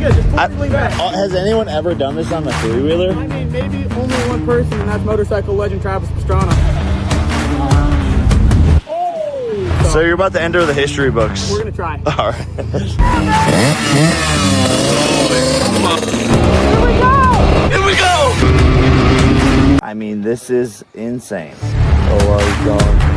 Yeah, just perfectly back. Has anyone ever done this on the three-wheeler? I mean, maybe only one person, and that's motorcycle legend Travis Pastrana. So you're about to enter the history books. We're gonna try. All right. Here we go! Here we go! I mean, this is insane. Oh, I was gone.